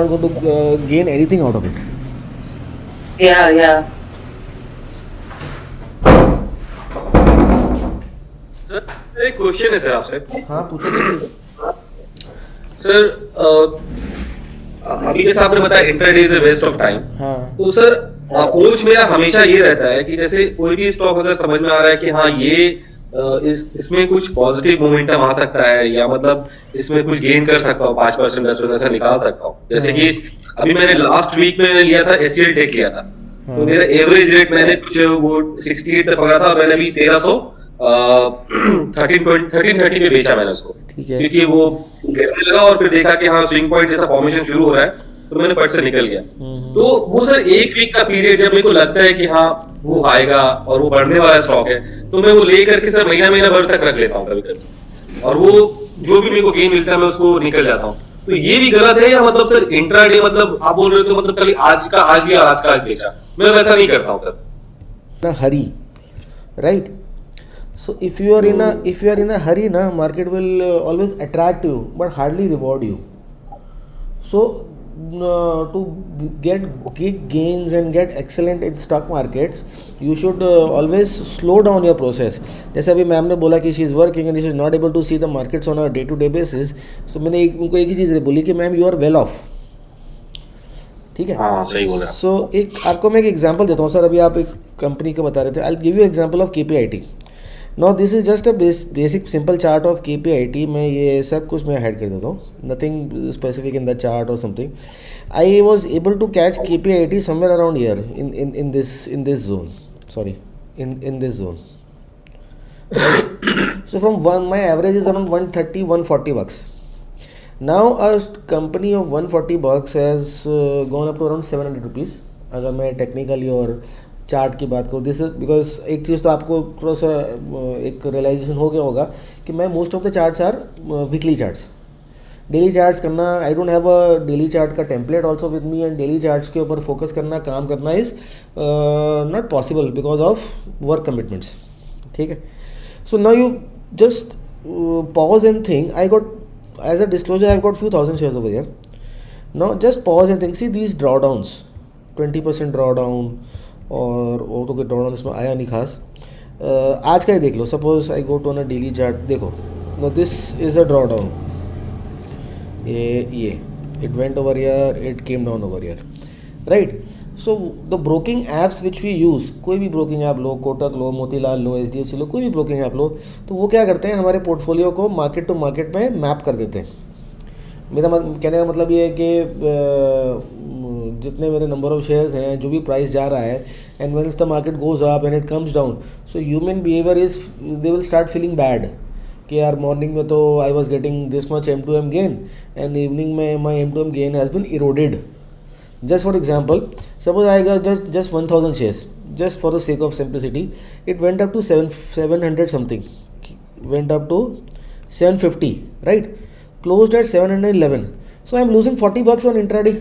not going to gain anything out of it. Yeah. Sir एक question है sir आपसे। हाँ पूछो सर। सर अभी जैसे आपने बताया intraday is the waste of time. हाँ तो सर अप्रोच मेरा हमेशा ये रहता है कि जैसे कोई भी स्टॉक अगर समझ में आ रहा है कि हाँ ये इसमें कुछ पॉजिटिव मोमेंटम आ सकता है या मतलब इसमें कुछ गेन कर सकता हूँ 5% 10% ऐसा निकाल सकता हूँ। जैसे कि अभी मैंने लास्ट वीक में लिया था एससीएल टेक लिया था। तो मेरा एवरेज रेट मैंने कुछ वो 68 तक पकड़ा था और मैंने अभी 1330 पे बेचा मैंने उसको। ठीक है। क्योंकि वो गिरने लगा और फिर देखा कि हाँ स्विंग पॉइंट जैसा फॉर्मेशन शुरू हो रहा है तो मैंने फट से निकल गया। तो वो सर एक वीक का पीरियड जब मेरे को लगता है कि हाँ वो आएगा और वो बढ़ने वाला स्टॉक है तो मैं वो लेकर के सर महीना भर तक रख लेता हूँ कभी कभी, और वो जो भी मेरे को गेन मिलता है मैं उसको निकल जाता हूँ। तो ये भी गलत है या मतलब सर इंट्राडे मतलब आप बोल रहे हो तो मतलब कल आज का आज भी और आज का आज बेचा, मैं वैसा नहीं करता हूँ सर। ना hurry, right? So if you are in a hurry, na market will always attract you but hardly reward you. So to get gains and get excellent in stock markets, you should always slow down your process. जैसे अभी ma'am ने बोला कि she is working and she is not able to see the markets on a day to day basis. So मैंने उनको एक ही चीज़ बोली कि ma'am you are well off. ठीक है। हाँ सही बोल रहे हैं। सो एक आपको मैं एक एग्जांपल देता हूँ सर। अभी आप एक कंपनी का बता रहे थे। I give you example of KPIT। Now this is just a basic simple chart of KPIT। मैं ये सब कुछ मैं हाइड कर देता हूँ, nothing specific in the chart और something. I was able to catch KPIT somewhere around year in this zone, sorry in this zone. So from my average is around 130 140 bucks. Now a company of 140 bucks has gone up to around 700 rupees अगर मैं technically और chart की बात करूँ। This is because एक चीज़ तो आपको थोड़ा सा एक रियलाइजेशन हो गया होगा कि मैं most of the charts are weekly charts. Daily charts करना, I don't have a daily chart का template also with me, and daily charts के ऊपर फोकस करना काम करना is not possible because of work commitments. ठीक है। So now you just pause and think. I got, as a disclosure, I've got few thousand shares over here. Now just pause and think. See these drawdowns, 20% drawdown और वो तो कोई drawdown इसमें आया नहीं खास। आज का ही देख लो। Suppose I go to on a daily chart, देखो। Now this is a drawdown. ये it went over here, it came down over here, right? So the broking apps which we use, कोई भी ब्रोकिंग ऐप लो, कोटक लो, मोतीलाल लो, HDFC लो, कोई भी ब्रोकिंग ऐप लो, तो वो क्या करते हैं हमारे पोर्टफोलियो को मार्केट टू मार्केट में मैप कर देते हैं। मेरा कहने का मतलब ये है कि जितने मेरे नंबर ऑफ शेयर्स हैं, जो भी प्राइस जा रहा है, and when the market goes up and it comes down, so human behaviour is they will start feeling bad कि यार मॉर्निंग में तो I was getting this much M2M gain and evening में माई M2M gain has been eroded. Just for example, suppose I got just 1000 shares, just for the sake of simplicity, it went up to 700 something, went up to 750, right? Closed at 711. So I am losing 40 bucks on intraday,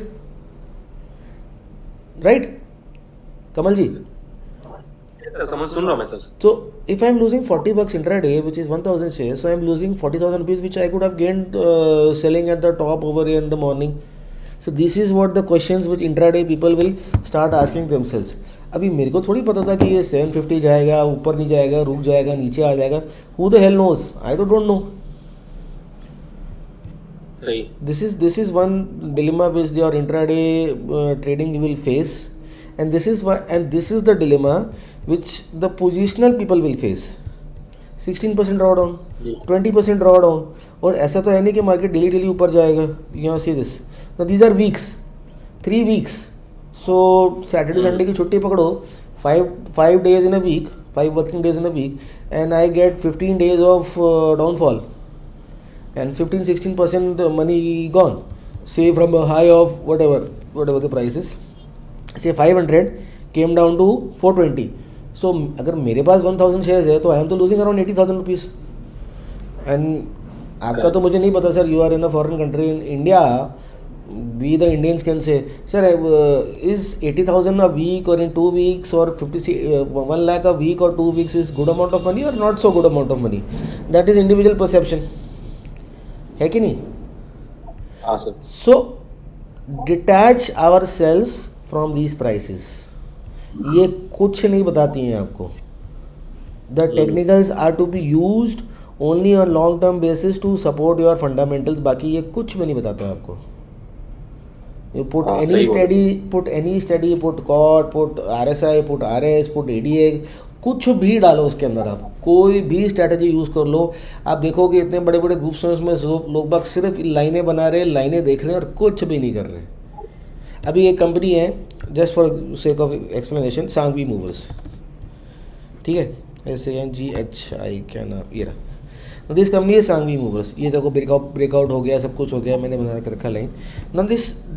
right? Kamal ji. समझ सुन रहा हूँ मैं sir. So if I am losing 40 bucks intraday, which is 1000 shares, so I am losing 40,000 rupees, which I could have gained selling at the top over here in the morning. So this is what the questions which intraday people will start asking themselves. अभी मेरे को थोड़ी पता था कि ये 750 जाएगा, ऊपर नहीं जाएगा, रुक जाएगा, नीचे आ जाएगा। Who the hell knows? I तो don't know. सही। This is one dilemma which your intraday trading will face, and this is the dilemma which the positional people will face. 16% drawdown, 20% drawdown, और ऐसा तो है नहीं कि मार्केट डेली ऊपर जाएगा। यहाँ see this, now these are weeks, 3 weeks. So Saturday Sunday की छुट्टी पकड़ो, 5 days in a week, 5 working days in a week, and I get 15 days of downfall and 15-16% money gone, say from a high of whatever the price is, say 500 came down to 420. So अगर मेरे पास 1000 shares है तो I am तो losing around 80,000 rupees. And आपका तो मुझे नहीं पता sir, you are in a foreign country. In India we the Indians can say sir is 80,000 a week और इन 2 weeks और 1 lakh अ वीक और 2 weeks is good amount of money और not so good amount of money. That is individual perception, है कि नहीं? हाँ सर। So detach our selves from these prices, ये कुछ नहीं बताती हैं आपको. The technicals are to be used only on long term basis to support your fundamentals. बाकी ये कुछ भी नहीं बताते हैं आपको. You put हाँ, any सही बोल study, put COT, put RSI, put RS, put ADA, कुछ भी डालो उसके अंदर. आप कोई भी स्ट्रैटेजी यूज़ कर लो, आप देखोगे इतने बड़े बड़े ग्रुप्स में उसमें लोग बाग सिर्फ लाइनें बना रहे, लाइनें देख रहे हैं और कुछ भी नहीं कर रहे. अभी एक कंपनी है, just for sake of explanation, Sanghvi Movers, ठीक है, SANGHI क्या नाम, ये रहा. दिस कंपनी है सांघवी मूवर्स. ये देखो ब्रेकआउट हो गया, सब कुछ हो गया, मैंने बना कर रखा line. Now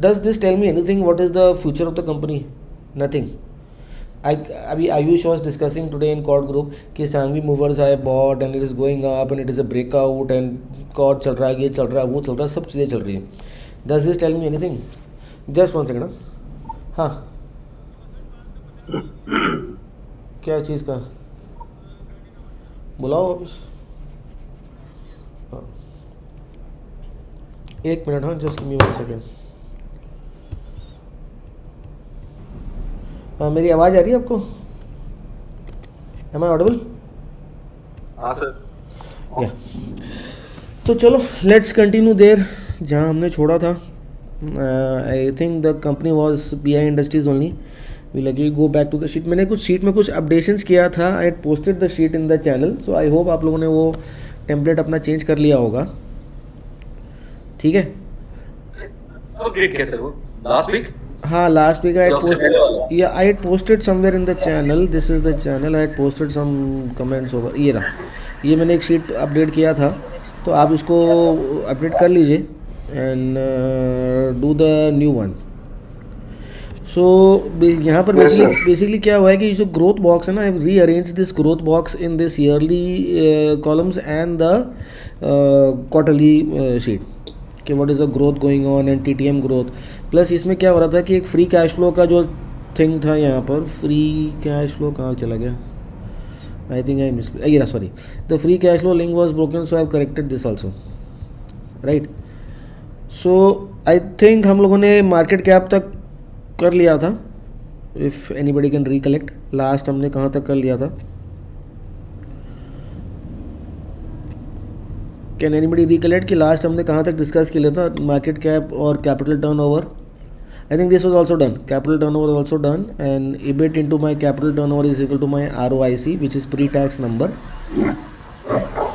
does this tell me anything what is the future of the company? Nothing. अभी Ayush was discussing today in cord group कि Sanghvi movers I bought and it is going up and it is a breakout and cord चल रहा है, ये चल रहा है, वो चल रहा है, सब चीज़ें चल रही है. Does this tell me anything? Just one second. हाँ, क्या चीज़ का बुलाओ वापस. हाँ, एक मिनट. हाँ, जस्ट मी वन सेकेंड. हाँ, मेरी आवाज़ आ रही है आपको? Am I audible? हाँ सर. या, तो चलो लेट्स कंटिन्यू देयर जहाँ हमने छोड़ा था. I think the company was PI industries only. We लगी go back to the sheet. मैंने कुछ शीट में कुछ अपडेशंस किया था. I had posted the sheet in the channel, so I hope आप लोगों ने वो टेम्पलेट अपना चेंज कर लिया होगा. ठीक है. अपडेट कैसे वो लास्ट वीक? हाँ, लास्ट वीक आई तो उससे पहले वाला? I had posted somewhere in the channel. This is the channel. I had posted some comments over. ये रहा, ये मैंने एक शीट अपडेट किया था, तो आप इसको अपडेट कर लीजिए and do the new one. So यहाँ पर बेसिकली क्या हुआ है कि जो ग्रोथ बॉक्स है ना, I rearrange this growth box in this yearly columns and the quarterly sheet कि what is the growth going on and TTM growth. Plus इसमें क्या हो रहा था कि एक फ्री कैश फ्लो का जो थिंग था यहाँ पर, फ्री कैश फ्लो कहाँ चला गया? आई थिंक आई मिस, ये sorry, the free cash flow link was broken, so I have corrected this also, right. So I think हम लोगों ने मार्केट कैप तक कर लिया था. If anybody can recollect, last हमने कहाँ तक कर लिया था? कैन एनीबडी रिकलेक्ट कि लास्ट हमने कहाँ तक डिस्कस किया था? मार्केट कैप और capital turnover. I think this was also done. Capital turnover also done and EBIT into my capital turnover is equal to my ROIC which is pre tax number.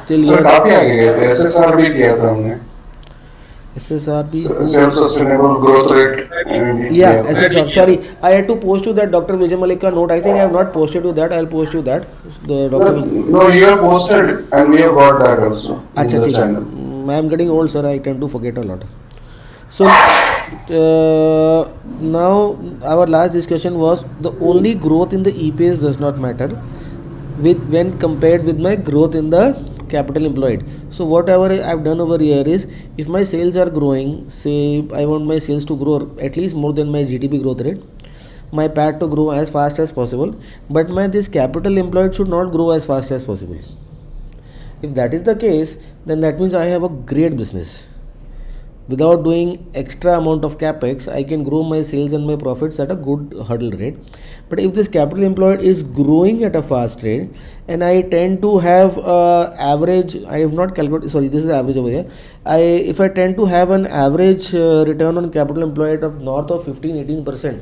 Sir काफी आगे गए थे. SSR भी किया था हमने. SSR भी, self sustainable growth rate. yeah, SSR. Sorry, I had to post you that Dr. Vijay Malik ka note. I think I have not posted you that. I'll post you that. The Dr. No, you have posted and we have got that also in अच्छा, the ठीक है. channel. I am getting old, sir. I tend to forget a lot. So now our last discussion was the only growth in the EPS does not matter when compared with my growth in the capital employed. So whatever I've done over here is, if my sales are growing, say I want my sales to grow at least more than my GDP growth rate, my PAT to grow as fast as possible, but my this capital employed should not grow as fast as possible. If that is the case, then that means I have a great business. Without doing extra amount of capex, I can grow my sales and my profits at a good hurdle rate. But if this capital employed is growing at a fast rate and I tend to have average, I have not calculated, sorry, this is average over here. If I tend to have an average return on capital employed of north of 15-18%,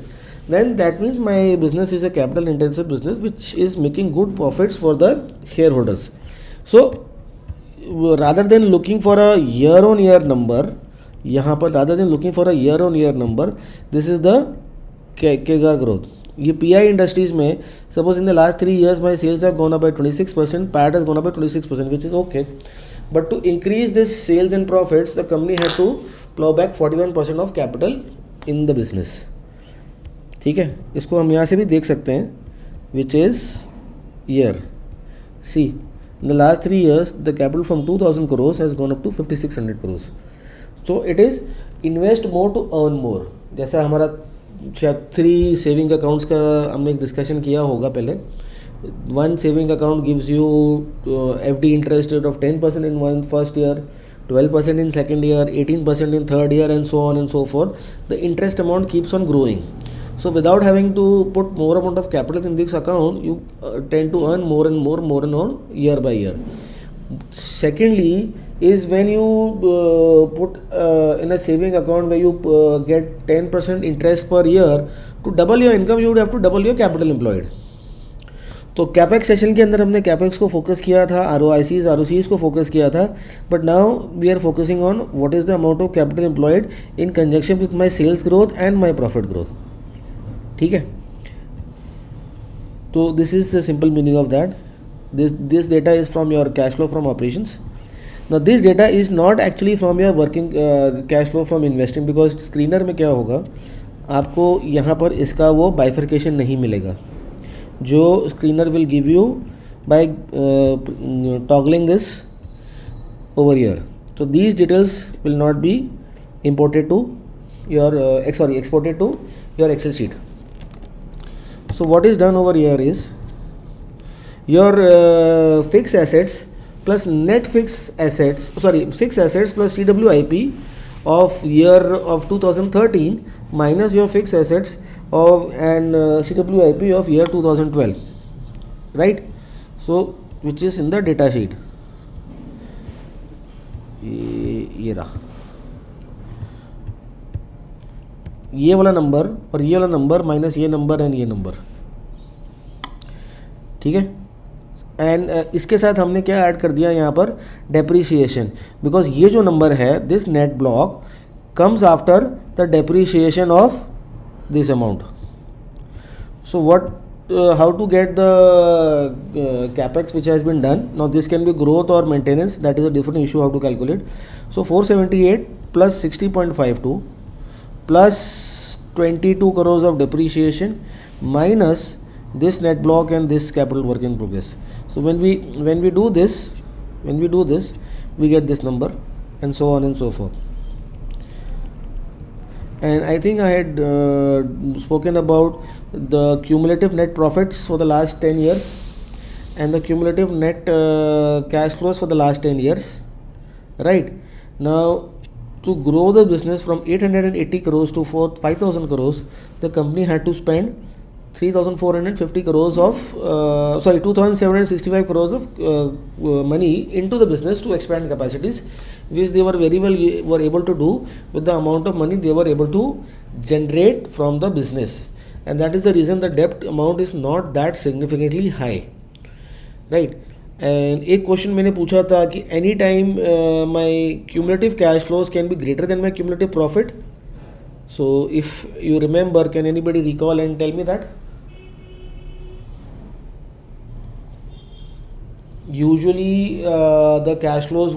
then that means my business is a capital intensive business which is making good profits for the shareholders. So rather than looking for a year on year number, यहाँ पर rather than looking for a year on year number, this is the CAGR growth. ये PI industries में suppose in the last 3 years my sales have gone up by 26%, PAT has gone up by 26%, which is okay. But to increase this sales and profits, the company had to plow back 41% of capital in the business. ठीक है, इसको हम यहाँ से भी देख सकते हैं, which is year. See, in the last 3 years, the capital from 2,000 crores has gone up to 5,600 crores. So it is invest more to earn more. जैसा हमारा शायद 3 सेविंग अकाउंट्स का हमने एक डिस्कशन किया होगा पहले. 1 saving account gives you FD interest rate of 10% in one first year, 12% in second year, 18% in third year, and so on and so forth. The interest amount keeps on growing. So without having to put more amount of capital in this account, you tend to earn more and more year by year. Secondly is when you put in a saving account where you get 10% interest per year, to double your income you would have to double your capital employed. तो capex session के अंदर हमने capex को focus किया था, ROCs को focus किया था, but now we are focusing on what is the amount of capital employed in conjunction with my sales growth and my profit growth. ठीक है, तो this is the simple meaning of that. This data is from your cash flow from operations. Now this data is not actually from your working cash flow from investing, because screener में क्या होगा, आपको यहाँ पर इसका वो bifurcation नहीं मिलेगा जो screener will give you by toggling this over year. So these details will not be imported to your exported to your Excel sheet. So what is done over here is your fixed assets plus net fixed assets plus CWIP of year of 2013 minus your fixed assets of and CWIP of year 2012, right? So which is in the data sheet. ये रहा, ये वाला number और ये वाला number minus ये number and ये number. ठीक है, एंड इसके साथ हमने क्या ऐड कर दिया यहाँ पर, डेप्रीशिएशन, बिकॉज ये जो नंबर है this net block comes after the depreciation of this amount. So what how to get the capex which has been done. Now this can be growth or maintenance, that is a different issue how to calculate. So 478 plus 60.52 plus 22 crores of depreciation minus this net block and this capital work in progress. So when we do this we get this number and so on and so forth. And I think I had spoken about the cumulative net profits for the last 10 years and the cumulative net cash flows for the last 10 years, right? Now to grow the business from 880 crores to 5,000 crores, the company had to spend 3,450 crores of 2,765 crores of money into the business to expand capacities, which they were very well were able to do with the amount of money they were able to generate from the business. And that is the reason the debt amount is not that significantly high, right? And एक question मैंने पूछा था कि any time my cumulative cash flows can be greater than my cumulative profit. So if you remember, can anybody recall and tell me that? Usually the cash flows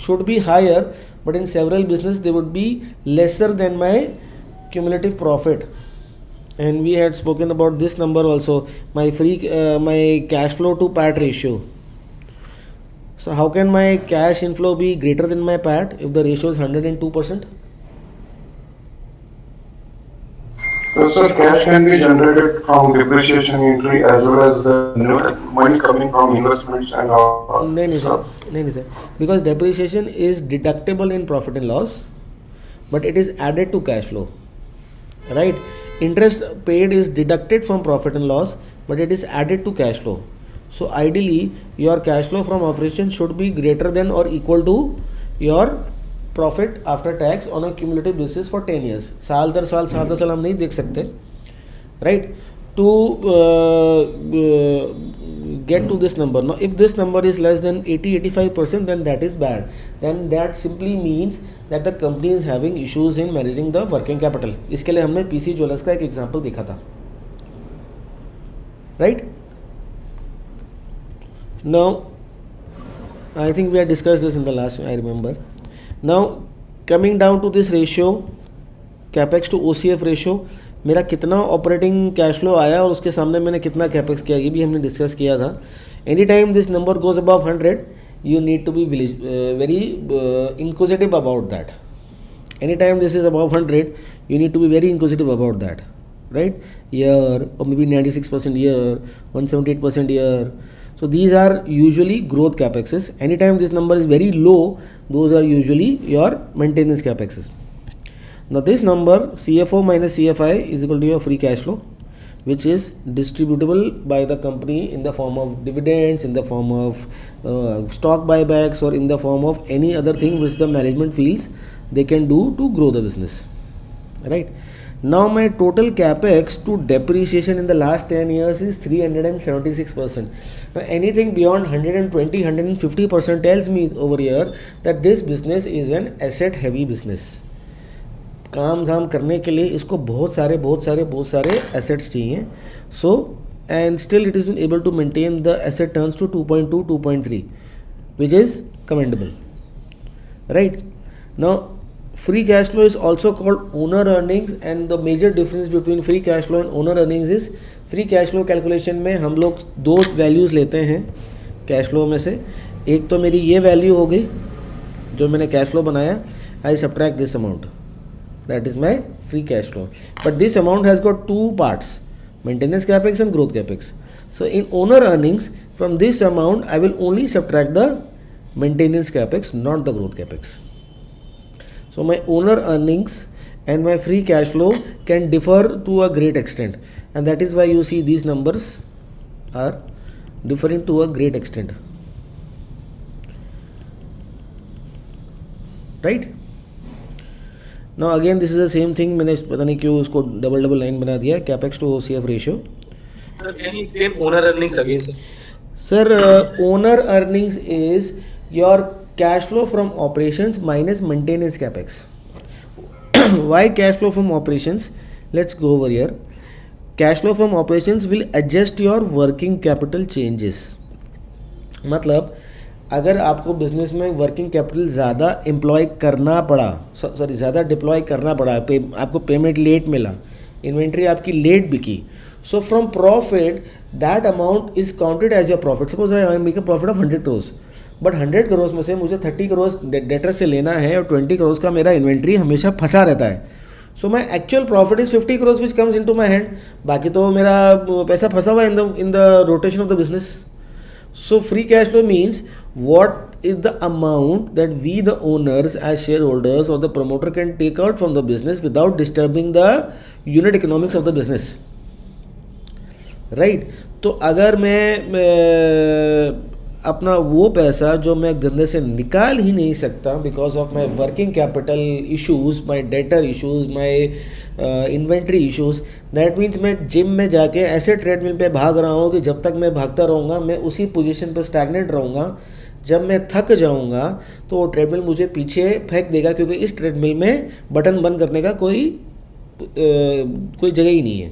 should be higher, but in several business they would be lesser than my cumulative profit. And we had spoken about this number also, my cash flow to PAT ratio. So how can my cash inflow be greater than my PAT if the ratio is 102%? So sir, cash can be generated from depreciation entry as well as the money coming from investments and all. नहीं sir, because depreciation is deductible in profit and loss, but it is added to cash flow, right? Interest paid is deducted from profit and loss, but it is added to cash flow. So ideally your cash flow from operations should be greater than or equal to your profit after tax on a cumulative basis for 10 years. साल दर साल हम नहीं देख सकते, right? To get to this number. Now if this number is less than 80-85%, then that is bad. Then that simply means that the company is having issues in managing the working capital. इसके लिए हमने PC jewellers का एक example देखा था, right? Now I think we had discussed this in the last, I remember. Now coming down to this ratio, capex to OCF ratio, मेरा कितना operating cash flow आया और उसके सामने मैंने कितना कैपेक्स किया, ये भी हमने डिस्कस किया था. Any time this number goes above 100, you need to be very inquisitive about that. Any time this is above 100, you need to be very inquisitive about that, right? Year or maybe 96% year, 178% year. So these are usually growth capexes. Anytime this number is very low, those are usually your maintenance capexes. Now this number CFO minus CFI is equal to your free cash flow, which is distributable by the company in the form of dividends, in the form of stock buybacks, or in the form of any other thing which the management feels they can do to grow the business. Right? Now my total capex to depreciation in the last 10 years is 376%. Now anything beyond 120, 150% tells me over here that this business is an asset heavy business. काम धाम करने के लिए इसको बहुत सारे assets चाहिए. So and still it is able to maintain the asset turns to 2.2, 2.3, which is commendable. Right now free cash flow is also called owner earnings, and the major difference between free cash flow and owner earnings is free cash flow calculation में हम लोग दो values लेते हैं cash flow में से. एक तो मेरी ये वैल्यू हो गई जो मैंने कैश फ्लो बनाया, आई subtract this amount, that is my free cash flow. But this amount has got two parts, maintenance capex and growth capex. So in owner earnings, from this amount I will only subtract the maintenance capex, not the growth capex. So my owner earnings and my free cash flow can differ to a great extent, and that is why you see these numbers are differing to a great extent. Right? Now again this is the same thing. मैंने पता नहीं क्यों उसको double line बना दिया, capex to OCF ratio. Sir, can you explain owner earnings again, sir? Sir, owner earnings is your cash flow from operations minus maintenance capex. Why cash flow from operations? Let's go over here. Cash flow from operations will adjust your working capital changes. मतलब अगर आपको business में working capital ज़्यादा employ करना पड़ा, ज़्यादा deploy करना पड़ा, आपको पेमेंट लेट मिला, इन्वेंट्री आपकी लेट बिकी, so from profit that amount is counted as your profit. Suppose I make a profit of 100 crores, but 100 crores में से मुझे 30 crores डेटर से लेना है और 20 crores का मेरा इन्वेंट्री हमेशा फंसा रहता है. So my actual profit is 50 crores which comes in to my hand, बाकी तो मेरा पैसा फंसा हुआ in the rotation of the business. So free cash flow means what is the amount that we the owners as shareholders or the promoter can take out from the business without disturbing the unit economics of the business. Right? तो अगर मैं अपना वो पैसा जो मैं धंधे से निकाल ही नहीं सकता because of my working capital issues, my debtor issues, my inventory issues, that means मैं जिम में जाके ऐसे ट्रेडमिल पे भाग रहा हूँ कि जब तक मैं भागता रहूँगा मैं उसी पोजीशन पर स्टैग्नेंट रहूँगा. जब मैं थक जाऊँगा तो वो ट्रेडमिल मुझे पीछे फेंक देगा, क्योंकि इस ट्रेडमिल में बटन बंद करने का कोई जगह ही नहीं है.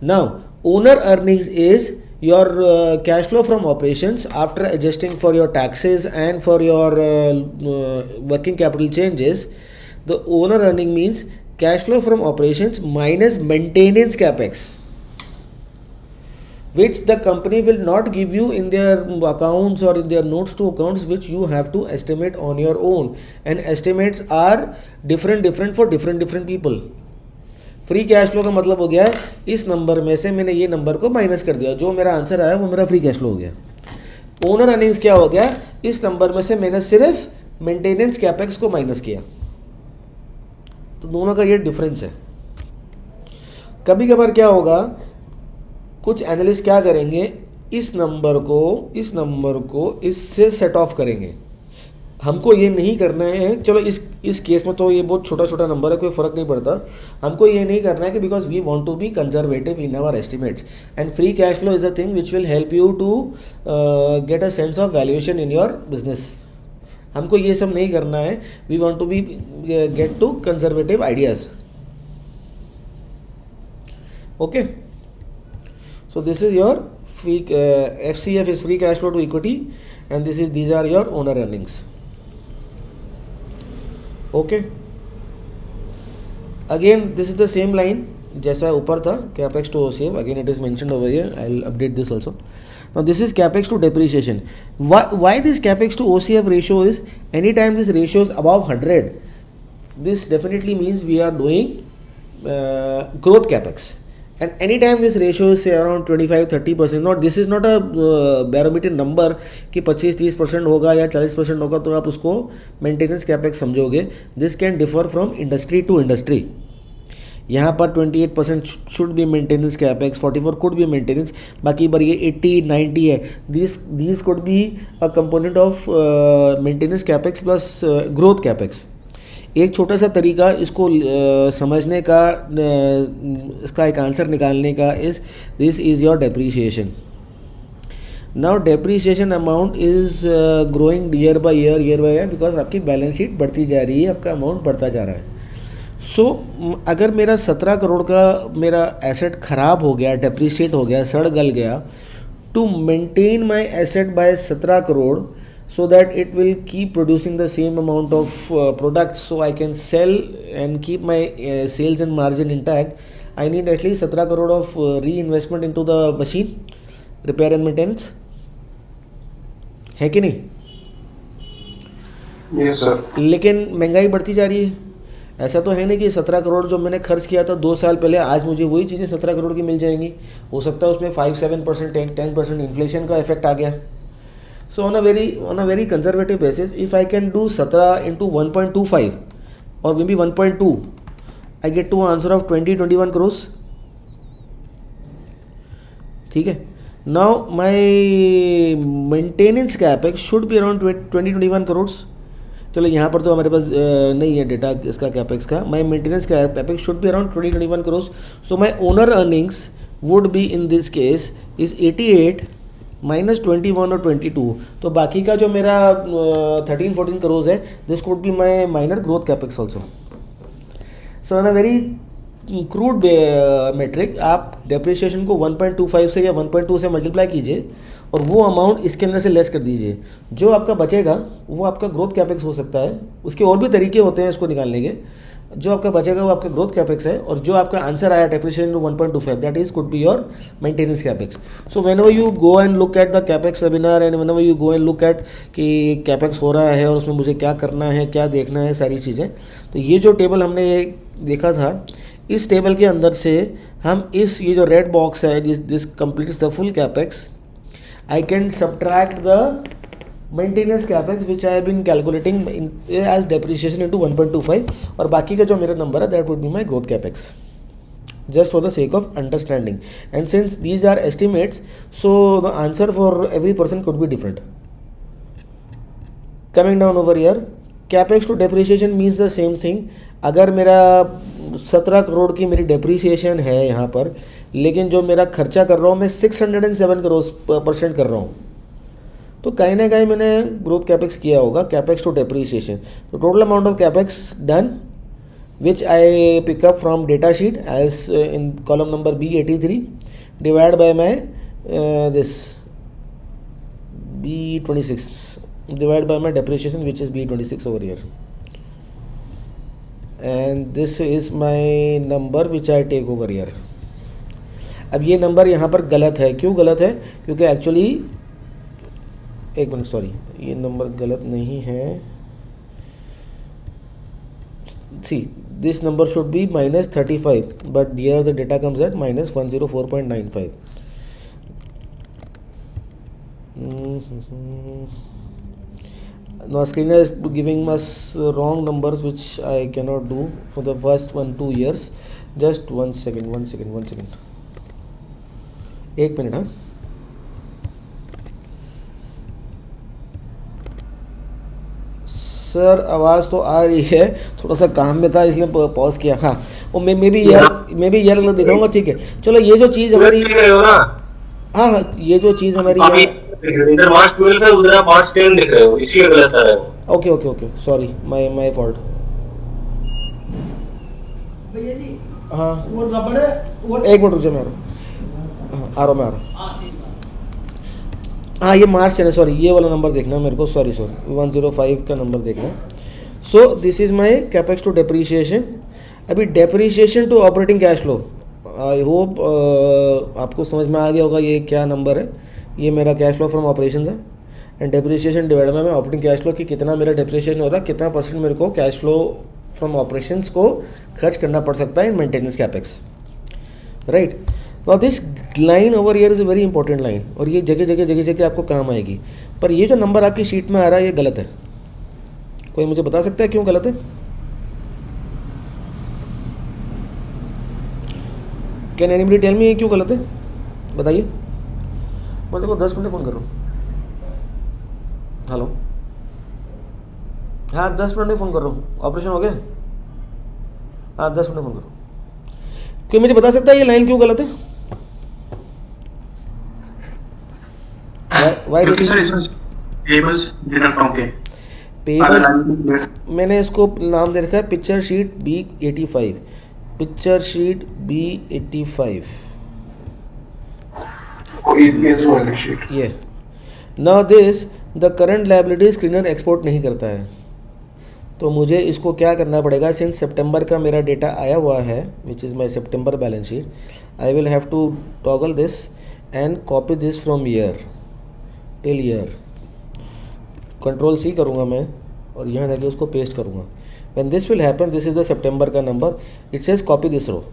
Now owner earnings is your cash flow from operations after adjusting for your taxes and for your working capital changes. The owner earning means cash flow from operations minus maintenance capex, which the company will not give you in their accounts or in their notes to accounts, which you have to estimate on your own, and estimates are different for different people. Free cash flow का मतलब हो गया है इस number में से मैंने ये नंबर को माइनस कर दिया, जो मेरा आंसर आया वो मेरा फ्री कैश फ्लो हो गया. ओनर अर्निंग्स क्या हो गया, इस नंबर में से मैंने सिर्फ मेंटेनेंस कैपेक्स को माइनस किया. तो दोनों का ये डिफरेंस है. कभी कभार क्या होगा, कुछ एनालिस्ट क्या करेंगे, इस नंबर को इससे सेट ऑफ करेंगे. हमको ये नहीं करना है, चलो इस केस में तो ये बहुत छोटा नंबर है, कोई फ़र्क नहीं पड़ता. हमको ये नहीं करना है कि because we want to be conservative in our estimates, and free cash flow is a thing which will help you to get a sense of valuation in your business. हमको ये सब नहीं करना है. We want to be get to conservative ideas. Okay, so this is your free FCF is free cash flow to equity, and these are your owner earnings. Okay, again this is the same line जैसा ऊपर था, capex to OCF. Again it is mentioned over here. I will update this also. Now this is capex to depreciation. Why this capex to OCF ratio is, anytime this ratio is above 100, this definitely means we are doing growth capex, and anytime this ratio is say around 25-30%, not this is not a barometer number कि 25-30% होगा या 40% होगा तो आप उसको maintenance capex समझोगे. This can differ from industry to industry. यहाँ पर 28% should be maintenance capex, 44 could be maintenance, बाकी बार ये 80-90 है. This could be a component of maintenance capex plus growth capex. एक छोटा सा तरीका इसको समझने का, इसका एक आंसर निकालने का this is your depreciation. Now depreciation amount is growing year by year because आपकी बैलेंस शीट बढ़ती जा रही है, आपका अमाउंट बढ़ता जा रहा है. सो अगर मेरा 17 करोड़ का मेरा एसेट ख़राब हो गया, डेप्रीशिएट हो गया, सड़ गल गया, to maintain my asset by 17 crore so that it will keep producing the same amount of products so I can sell and keep my sales and margin intact, I need at least 17 crore of reinvestment into the machine repair and maintenance. है कि नहीं? Yes sir. लेकिन महंगाई बढ़ती जा रही है. ऐसा तो है नहीं कि 17 करोड़ जो मैंने खर्च किया था 2 साल पहले, आज मुझे वही चीज़ें 17 करोड़ की मिल जाएंगी. हो सकता है उसमें 5-7%, 10% इन्फ्लेशन का इफेक्ट आ गया. So on a very conservative basis, if I can do 17 into 1.25 or maybe 1.2, I get to an answer of 20-21 crores. ठीक है. Now my maintenance capex should be around 20-21 crores. चलो यहाँ पर तो हमारे पास नहीं है डेटा इसका कैपेक्स का. My maintenance capex should be around 20-21 crores. So my owner earnings would be in this case is 88 minus 21 और 22. तो बाकी का जो मेरा 13-14 करोड़ है, this could be my minor growth capex also. So on a very crude metric आप depreciation को 1.25 से या 1.2 से मल्टीप्लाई कीजिए और वो अमाउंट इसके अंदर से लेस कर दीजिए. जो आपका बचेगा वो आपका ग्रोथ कैपेक्स हो सकता है. उसके और भी तरीके होते हैं इसको निकालने के. जो आपका बचेगा वो आपका ग्रोथ कैपेक्स है, और जो आपका आंसर आया depreciation 1.25 that is could be your maintenance capex. So whenever you go and look at the capex webinar and whenever you go and look at कि कैपेक्स हो रहा है और उसमें मुझे क्या करना है, क्या देखना है, सारी चीज़ें. तो ये जो टेबल हमने देखा था, इस टेबल के अंदर से हम ये जो रेड बॉक्स है this completes the full capex, I can subtract the maintenance capex which I have been calculating as depreciation into 1.25, और बाकी का जो मेरा नंबर है that would be my growth capex, just for the sake of understanding. And since these are estimates, so the answer for every person could be different. Coming down over here, capex to depreciation means the same thing. अगर मेरा 17 करोड़ की मेरी depreciation है यहाँ पर, लेकिन जो मेरा खर्चा कर रहा हूँ मैं 607 करोड़ % कर रहा हूँ, तो कहीं ना कहीं मैंने ग्रोथ कैपेक्स किया होगा. कैपेक्स टू डेप्रीसिएशन, तो total amount of capex done which I pick up from data sheet as in column number B83 divided by my this B26 divided by my depreciation which is B26 over here, and this is my number which I take over here. अब ये number यहाँ पर गलत है. क्यों गलत है? क्योंकि एक्चुअली एक मिनट, सॉरी, ये नंबर गलत नहीं है. See, this number should be minus 35, but here the data comes at minus 104.95. Now screen is giving us wrong numbers which I cannot do for the first 1-2 years. Just one second. एक minute. हाँ, sir आवाज़ तो आ रही है, थोड़ा सा काम में था इसलिए पॉज किया. हाँ, और मैं भी यार अलग दिखाऊंगा. ठीक है, चलो ये जो चीज़ हमारी, हाँ, ये जो चीज़ हमारी इधर मार्च 12 है, उधर आप मार्च 10 दिख रहे हो, इसलिए गलत आ रहा है. Okay, sorry, my fault. हाँ, एक मिनट रुक जाओ, मैं आ रहा हूँ. हाँ, ये मार्च है ना, सॉरी, ये वाला नंबर देखना मेरे को, सॉरी 105 का नंबर देखना. So this is my capex to depreciation. अभी depreciation to operating cash flow, I hope आपको समझ में आ गया होगा ये क्या नंबर है. ये मेरा कैश फ्लो फ्रॉम ऑपरेशंस है, and depreciation divide by operating cash flow कि कितना मेरा डेप्रीशिएशन हो रहा है, कितना % मेरे को कैश फ्लो फ्रॉम ऑपरेशंस को खर्च करना पड़ सकता है in maintenance capex, right. Now this line over here is a very important line, और ये जगह जगह आपको काम आएगी। पर ये जो नंबर आपकी शीट में आ रहा है ये गलत है। कोई मुझे बता सकता है क्यों गलत है? कैन एनीबडी टेल मी क्यों गलत है? बताइए। मैं देखो 10 मिनट फ़ोन कर रहा हूँ। हेलो, हाँ 10 मिनट में फ़ोन कर रहा हूँ। ऑपरेशन हो गया? हाँ 10 मिनट फ़ोन कर रहा हूँ। कोई मुझे बता सकता है ये लाइन क्यों गलत है? Why क्योंकि this सर is- इसमें टेबल्स बिना काउंट के पेपर्स, मैंने इसको नाम दे रखा है picture sheet B85, picture sheet B85 EPS वाली शीट। ये। Now this the current liability screener export नहीं करता है, तो मुझे इसको क्या करना पड़ेगा? सिंस सितंबर का मेरा डेटा आया हुआ है which is my September balance sheet, I will have to toggle this and copy this from year till year. Control C करूँगा मैं और यहाँ जाके उसको पेस्ट करूँगा। When this will happen, this is the September का number, it says copy this row.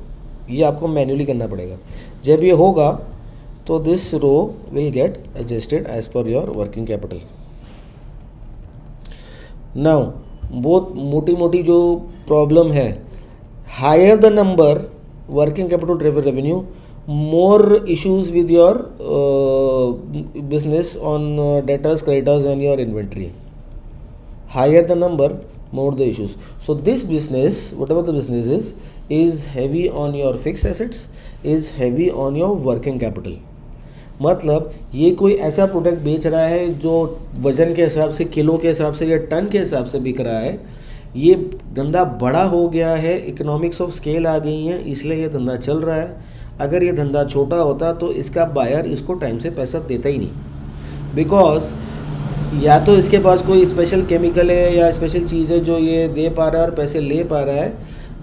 ये आपको मैन्युअली करना पड़ेगा। जब ये होगा तो this row will get adjusted as per your working capital. Now बहुत मोटी मोटी जो प्रॉब्लम है, higher the number working capital driven revenue, more issues with your business on debtors, creditors and your inventory. Higher the number, more the issues. So this business, whatever the business is heavy on your fixed assets, is heavy on your working capital. मतलब ये कोई ऐसा product बेच रहा है जो वजन के हिसाब से, किलो के हिसाब से या टन के हिसाब से बिक रहा है। ये धंधा बड़ा हो गया है, इकोनॉमिक्स ऑफ स्केल आ गई हैं, इसलिए ये धंधा चल रहा है। अगर ये धंधा छोटा होता तो इसका बायर इसको टाइम से पैसा देता ही नहीं, बिकॉज या तो इसके पास कोई स्पेशल केमिकल है या स्पेशल चीज़ है जो ये दे पा रहा है और पैसे ले पा रहा है।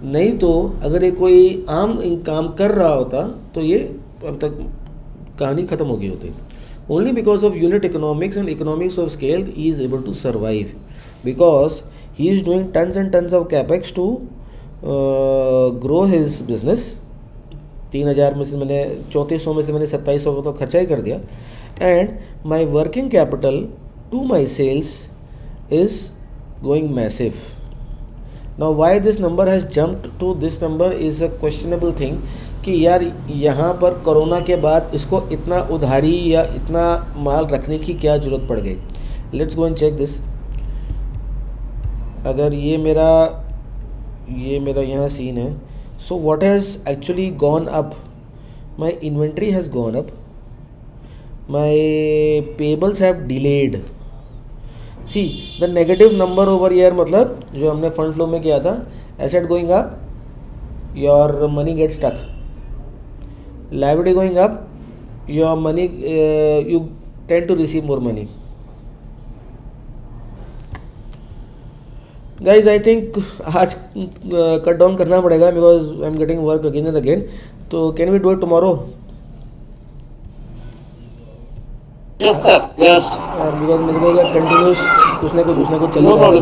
नहीं तो अगर ये कोई आम काम कर रहा होता तो ये अब तक कहानी ख़त्म हो गई होती। Only because of unit economics and economics of scale he is able to survive, because he is doing tons and tons of capex to grow his business. 3000 में से मैंने 3400 में से मैंने 2700 तो खर्चा ही कर दिया, and my working capital to my sales is going massive. Now why this number has jumped to this number is a questionable thing कि यार यहाँ पर कोरोना के बाद इसको इतना उधारी या इतना माल रखने की क्या ज़रूरत पड़ गई। Let's go and check this. अगर ये मेरा यहाँ सीन है, so what has actually gone up? My inventory has gone up, my payables have delayed. See the negative number over here, मतलब जो हमने फंड फ्लो में किया था, asset going up, your money gets stuck, liability going up, your money you tend to receive more money. Guys I think आज cut down करना पड़ेगा because I am getting work again and again. तो can we do it tomorrow? Yes, sir. Yes. Because मेरे को continuous कुछ ना कुछ चल ही रहा है।